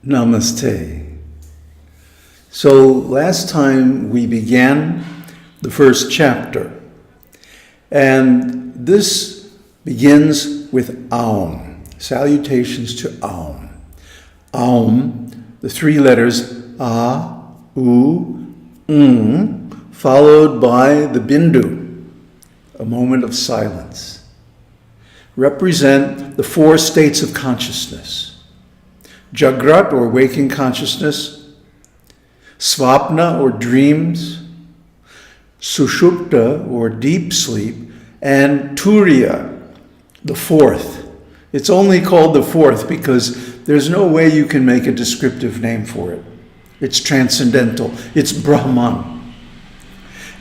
Namaste. So last time we began the first chapter, and this begins with Aum, salutations to Aum. Aum, the three letters A, U, followed by the Bindu, a moment of silence, represent the four states of consciousness. Jagrat, or waking consciousness, Svapna, or dreams, Sushupta, or deep sleep, and Turīya, the fourth. It's only called the fourth because there's no way you can make a descriptive name for it. It's transcendental. It's Brahman.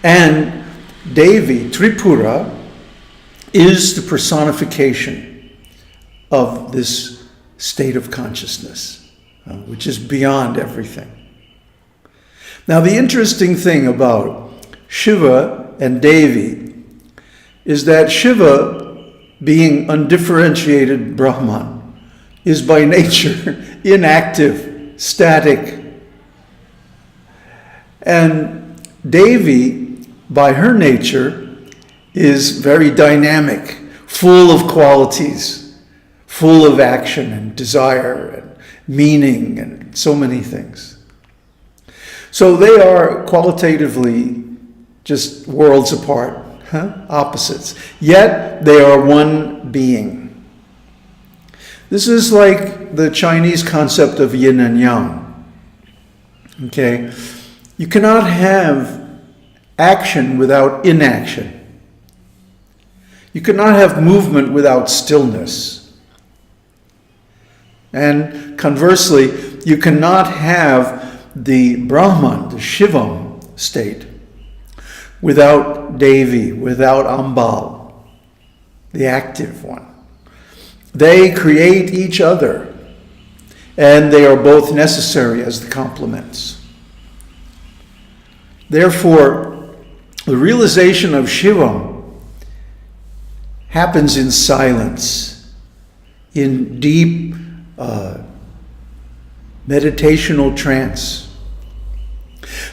And Devi, Tripura, is the personification of this state of consciousness, which is beyond everything. Now, the interesting thing about Shiva and Devi is that Shiva, being undifferentiated Brahman, is by nature inactive, static. And Devi, by her nature, is very dynamic, full of qualities, full of action and desire and meaning and so many things. So they are qualitatively just worlds apart, opposites. Yet they are one being. This is like the Chinese concept of yin and yang. Okay? You cannot have action without inaction. You cannot have movement without stillness. And conversely, you cannot have the Brahman, the Shivam state, without Devi, without Ambal, the active one. They create each other, and they are both necessary as the complements. Therefore, the realization of Shivam happens in silence, in deep meditational trance.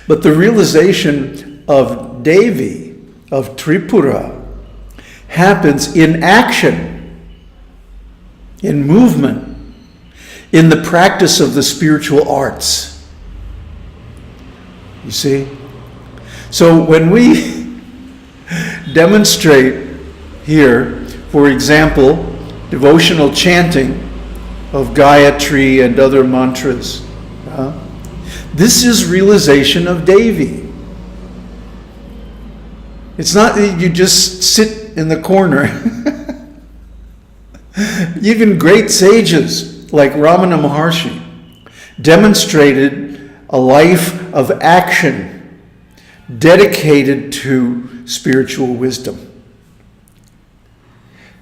But the realization of Devi, of Tripura, happens in action, in movement, in the practice of the spiritual arts. You see? So when we demonstrate here, for example, devotional chanting of Gayatri and other mantras, this is realization of Devi. It's not that you just sit in the corner. Even great sages like Ramana Maharshi demonstrated a life of action dedicated to spiritual wisdom.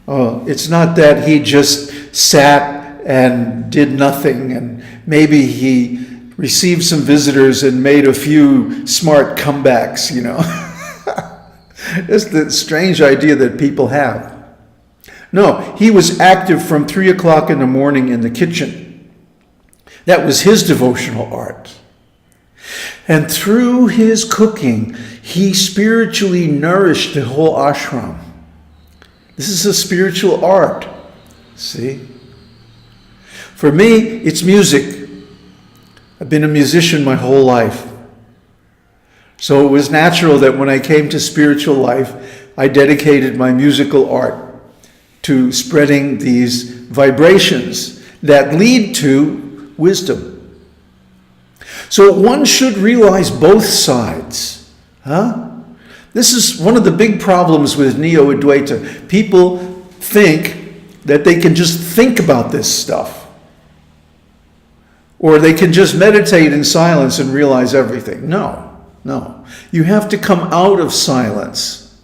It's not that he just sat and did nothing, and maybe he received some visitors and made a few smart comebacks, It's the strange idea that people have. No, he was active from 3 o'clock in the morning in the kitchen. That was his devotional art. And through his cooking, he spiritually nourished the whole ashram. This is a spiritual art, see? For me, it's music. I've been a musician my whole life. So it was natural that when I came to spiritual life, I dedicated my musical art to spreading these vibrations that lead to wisdom. So one should realize both sides. This is one of the big problems with Neo-Advaita. People think that they can just think about this stuff. Or they can just meditate in silence and realize everything. No. You have to come out of silence.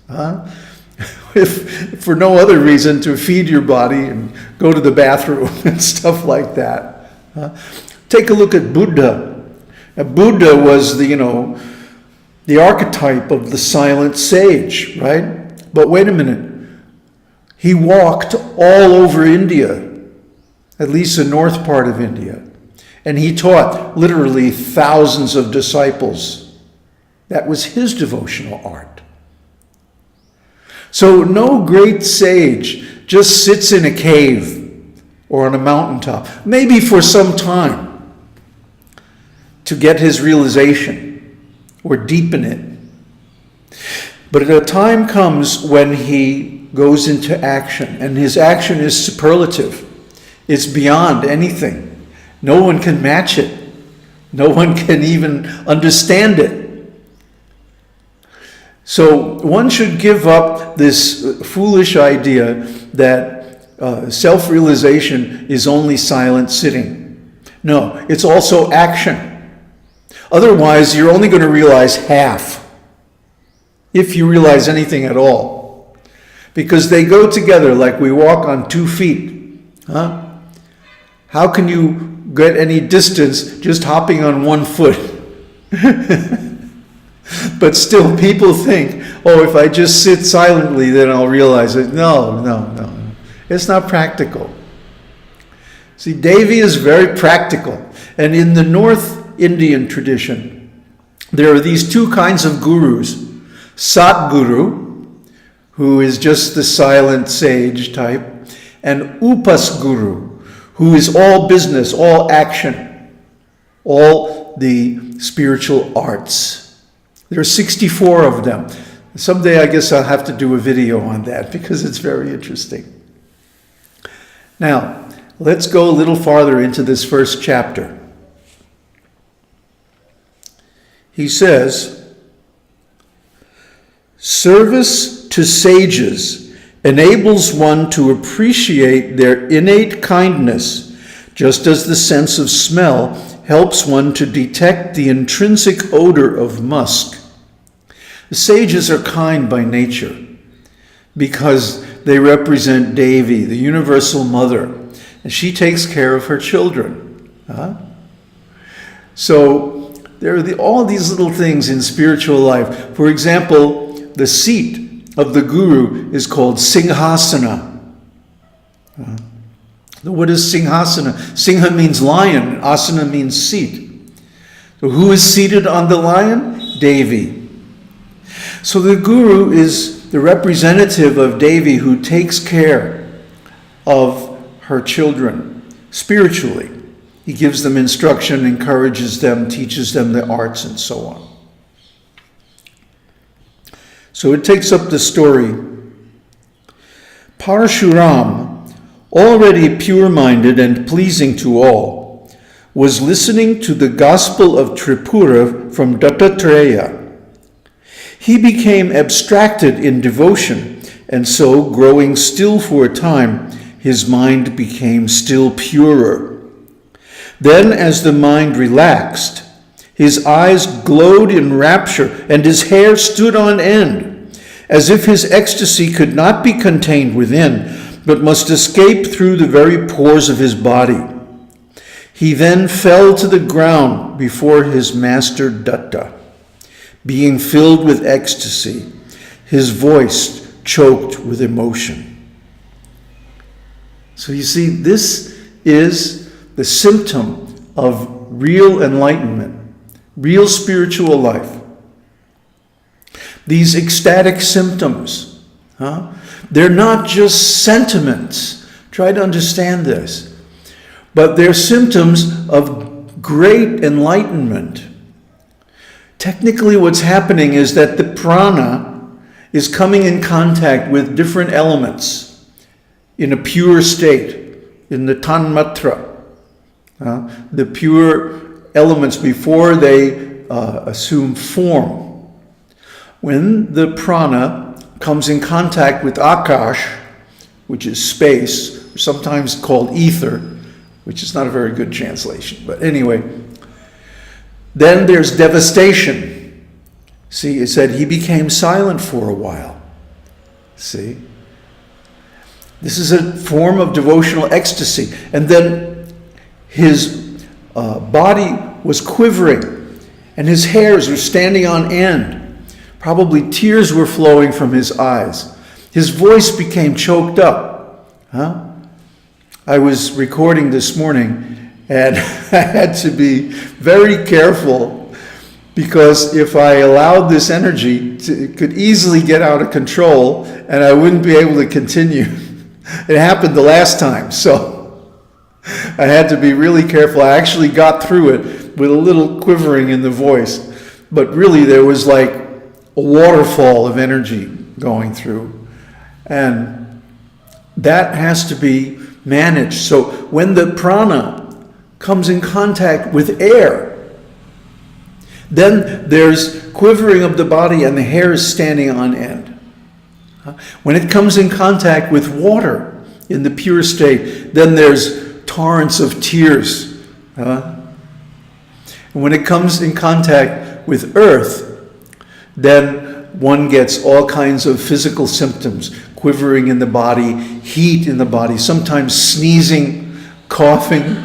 If for no other reason, to feed your body and go to the bathroom and stuff like that. Take a look at Buddha. Buddha was the archetype of the silent sage, right? But wait a minute. He walked all over India, at least the north part of India. And he taught literally thousands of disciples. That was his devotional art. So no great sage just sits in a cave or on a mountaintop, maybe for some time, to get his realization or deepen it. But a time comes when he goes into action, and his action is superlative. It's beyond anything. No one can match it. No one can even understand it. So one should give up this foolish idea that self-realization is only silent sitting. No, it's also action. Otherwise, you're only going to realize half, if you realize anything at all. Because they go together like we walk on 2 feet. Huh? How can you get any distance just hopping on 1 foot? But still, people think, oh, if I just sit silently, then I'll realize it. No. It's not practical. See, Devi is very practical. And in the North Indian tradition, there are these 2 kinds of gurus. Satguru, who is just the silent sage type, and Upasguru, who is all business, all action, all the spiritual arts. There are 64 of them. Someday I guess I'll have to do a video on that because it's very interesting. Now, let's go a little farther into this first chapter. He says, service to sages enables one to appreciate their innate kindness, just as the sense of smell helps one to detect the intrinsic odor of musk. The sages are kind by nature because they represent Devi, the universal mother, and she takes care of her children. So there are all these little things in spiritual life. For example, the seat of the guru is called Singhasana. What is Singhasana? Singha means lion, asana means seat. So who is seated on the lion? Devi. So the guru is the representative of Devi who takes care of her children spiritually. He gives them instruction, encourages them, teaches them the arts, and so on. So it takes up the story. Parasurama, already pure-minded and pleasing to all, was listening to the Gospel of Tripura from Dattatreya. He became abstracted in devotion, and so, growing still for a time, his mind became still purer. Then, as the mind relaxed, his eyes glowed in rapture, and his hair stood on end, as if his ecstasy could not be contained within, but must escape through the very pores of his body. He then fell to the ground before his Master Datta, being filled with ecstasy, his voice choked with emotion. So you see, this is the symptom of real enlightenment, real spiritual life. These ecstatic symptoms, they're not just sentiments. Try to understand this. But they're symptoms of great enlightenment. Technically, what's happening is that the prana is coming in contact with different elements in a pure state, in the tanmatra, the pure elements before they assume form. When the prana comes in contact with akash, which is space, sometimes called ether, which is not a very good translation, but anyway, then there's devastation. See, it said he became silent for a while. See? This is a form of devotional ecstasy. And then his body was quivering, and his hairs were standing on end. Probably tears were flowing from his eyes. His voice became choked up. I was recording this morning, And I had to be very careful, because if I allowed this energy it could easily get out of control and I wouldn't be able to continue. It happened the last time, so I had to be really careful. I actually got through it with a little quivering in the voice, but really there was like a waterfall of energy going through, and that has to be managed. So when the prana comes in contact with air, then there's quivering of the body and the hair is standing on end. When it comes in contact with water in the pure state, then there's torrents of tears. And when it comes in contact with earth, then one gets all kinds of physical symptoms, quivering in the body, heat in the body, sometimes sneezing, coughing,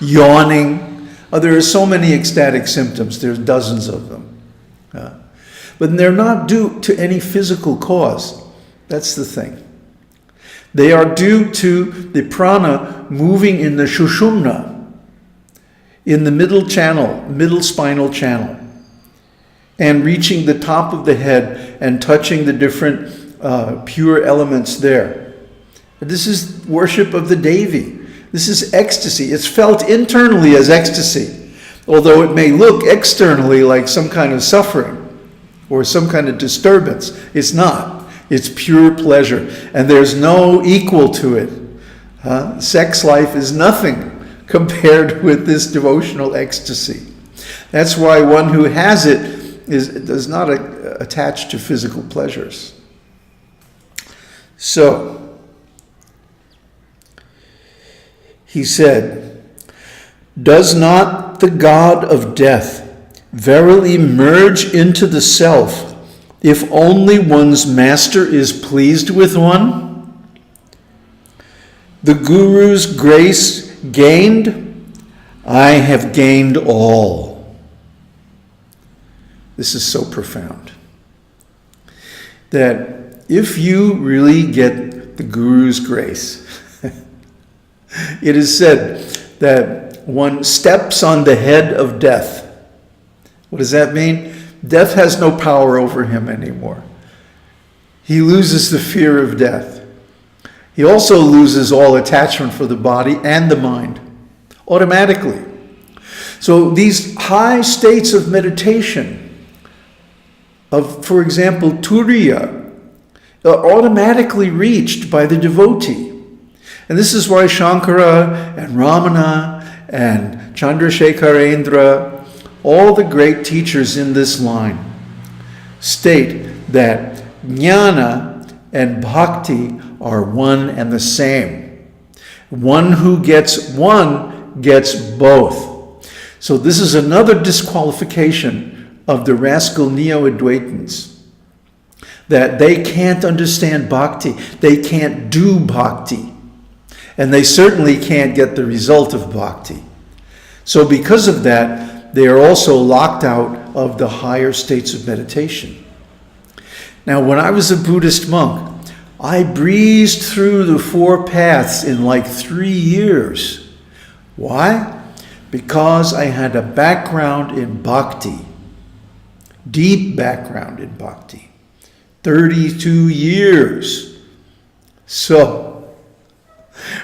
yawning. There are so many ecstatic symptoms. There's dozens of them. But they're not due to any physical cause. That's the thing. They are due to the prana moving in the shushumna, in the middle channel, middle spinal channel, and reaching the top of the head and touching the different pure elements there. This is worship of the Devi. This is ecstasy. It's felt internally as ecstasy, although it may look externally like some kind of suffering or some kind of disturbance. It's not. It's pure pleasure, and there's no equal to it. Sex life is nothing compared with this devotional ecstasy. That's why one who has it does not attach to physical pleasures. So, he said, "Does not the god of death verily merge into the self if only one's master is pleased with one? The Guru's grace gained, I have gained all." This is so profound. That if you really get the Guru's grace, it is said that one steps on the head of death. What does that mean? Death has no power over him anymore. He loses the fear of death. He also loses all attachment for the body and the mind, automatically. So these high states of meditation, of, for example, Turīya, are automatically reached by the devotee. And this is why Shankara and Ramana and Chandrasekharendra, all the great teachers in this line, state that jnana and bhakti are one and the same. One who gets one gets both. So this is another disqualification of the rascal Neo-Advaitins, that they can't understand bhakti, they can't do bhakti, and they certainly can't get the result of bhakti. So because of that, they are also locked out of the higher states of meditation. Now, when I was a Buddhist monk, I breezed through the 4 paths in like 3 years. Why? Because I had a background in bhakti, deep background in bhakti, 32 years. So,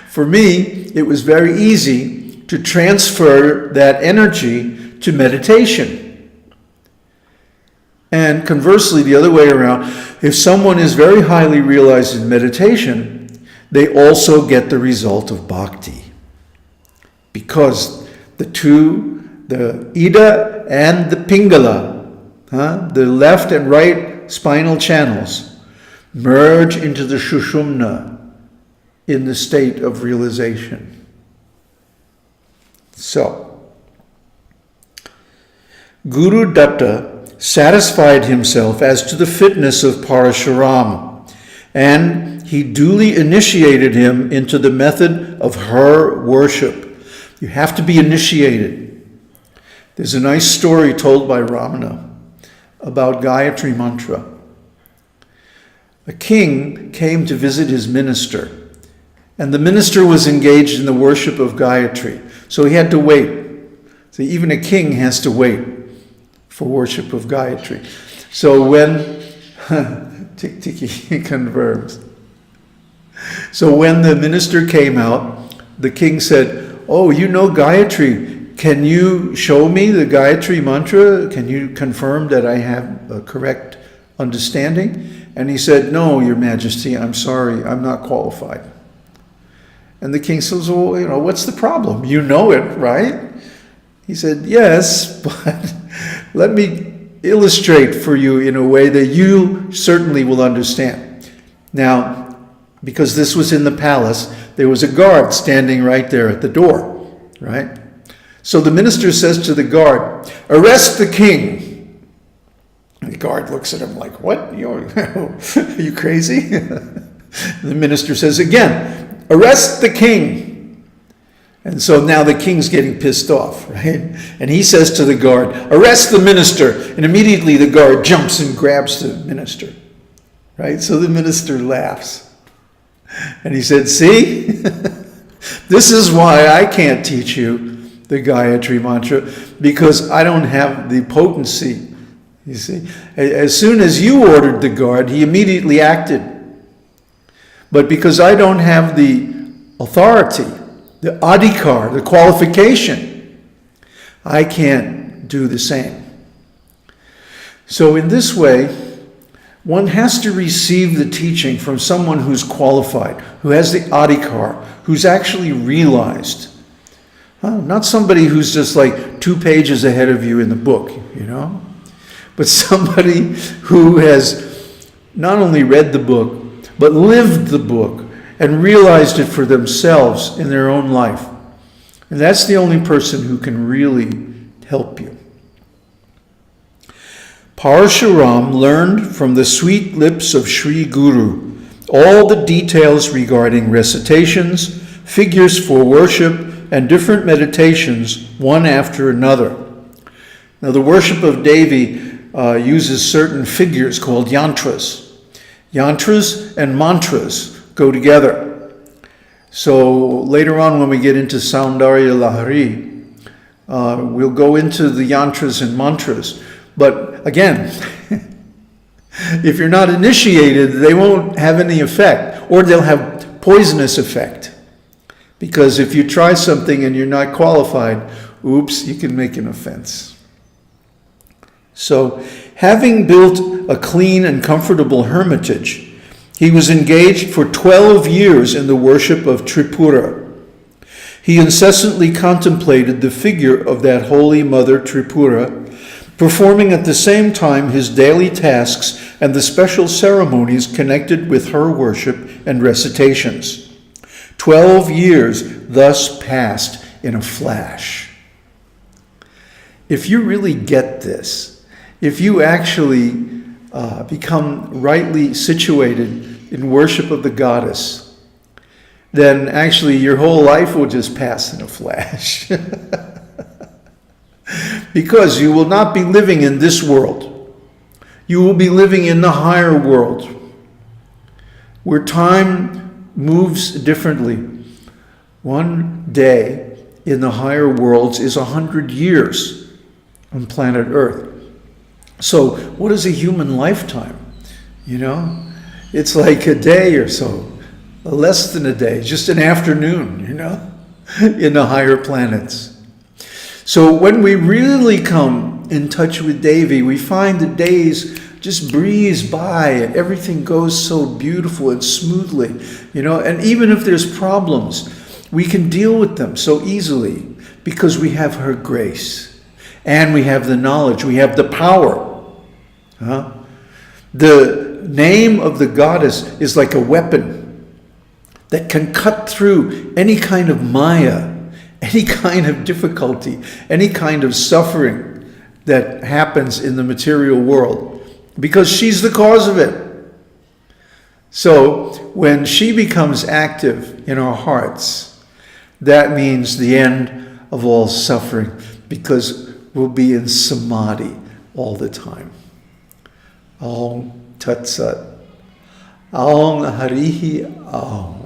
for me, it was very easy to transfer that energy to meditation. And conversely, the other way around, if someone is very highly realized in meditation, they also get the result of bhakti. Because the two, the Ida and the Pingala, the left and right spinal channels, merge into the Shushumna in the state of realization. So, Guru Datta satisfied himself as to the fitness of Parasurama, and he duly initiated him into the method of her worship. You have to be initiated. There's a nice story told by Ramana about Gayatri Mantra. A king came to visit his minister, and the minister was engaged in the worship of Gayatri. So he had to wait. So even a king has to wait for worship of Gayatri. So when Tiki confirms. So when the minister came out, the king said, "Oh, you know Gayatri. Can you show me the Gayatri mantra? Can you confirm that I have a correct understanding?" And he said, "No, Your Majesty, I'm sorry, I'm not qualified." And the king says, "Well, what's the problem? You know it, right?" He said, "Yes, but let me illustrate for you in a way that you certainly will understand." Now, because this was in the palace, there was a guard standing right there at the door, right? So the minister says to the guard, "Arrest the king." The guard looks at him like, "What? Are you crazy?" The minister says again, "Arrest the king." And so now the king's getting pissed off, right? And he says to the guard, "Arrest the minister." And immediately the guard jumps and grabs the minister, right? So the minister laughs. And he said, "See, this is why I can't teach you the Gayatri mantra, because I don't have the potency." You see, as soon as you ordered the guard, he immediately acted. But because I don't have the authority, the adhikar, the qualification, I can't do the same. So in this way, one has to receive the teaching from someone who's qualified, who has the adhikar, who's actually realized. Not somebody who's just like 2 pages ahead of you in the book, but somebody who has not only read the book, but lived the book and realized it for themselves in their own life. And that's the only person who can really help you. Parasurama learned from the sweet lips of Sri Guru all the details regarding recitations, figures for worship, and different meditations, one after another. Now, the worship of Devi uses certain figures called yantras. Yantras and mantras go together. So later on, when we get into Saundarya Lahari, we'll go into the yantras and mantras. But again, if you're not initiated, they won't have any effect, or they'll have poisonous effect. Because if you try something and you're not qualified, oops, you can make an offense. So, having built a clean and comfortable hermitage, he was engaged for 12 years in the worship of Tripura. He incessantly contemplated the figure of that holy mother Tripura, performing at the same time his daily tasks and the special ceremonies connected with her worship and recitations. 12 years thus passed in a flash. If you really get this, if you actually become rightly situated in worship of the goddess, then actually your whole life will just pass in a flash. Because you will not be living in this world. You will be living in the higher world, where time moves differently. One day in the higher worlds is 100 years on planet Earth. So what is a human lifetime? It's like a day or so, less than a day, just an afternoon, in the higher planets. So when we really come in touch with Devi, we find the days just breeze by and everything goes so beautiful and smoothly, and even if there's problems, we can deal with them so easily because we have her grace and we have the knowledge, we have the power. The name of the goddess is like a weapon that can cut through any kind of maya, any kind of difficulty, any kind of suffering that happens in the material world, because she's the cause of it. So when she becomes active in our hearts, that means the end of all suffering, because we'll be in samadhi all the time. Om Tat Sat. Om Harihi Om.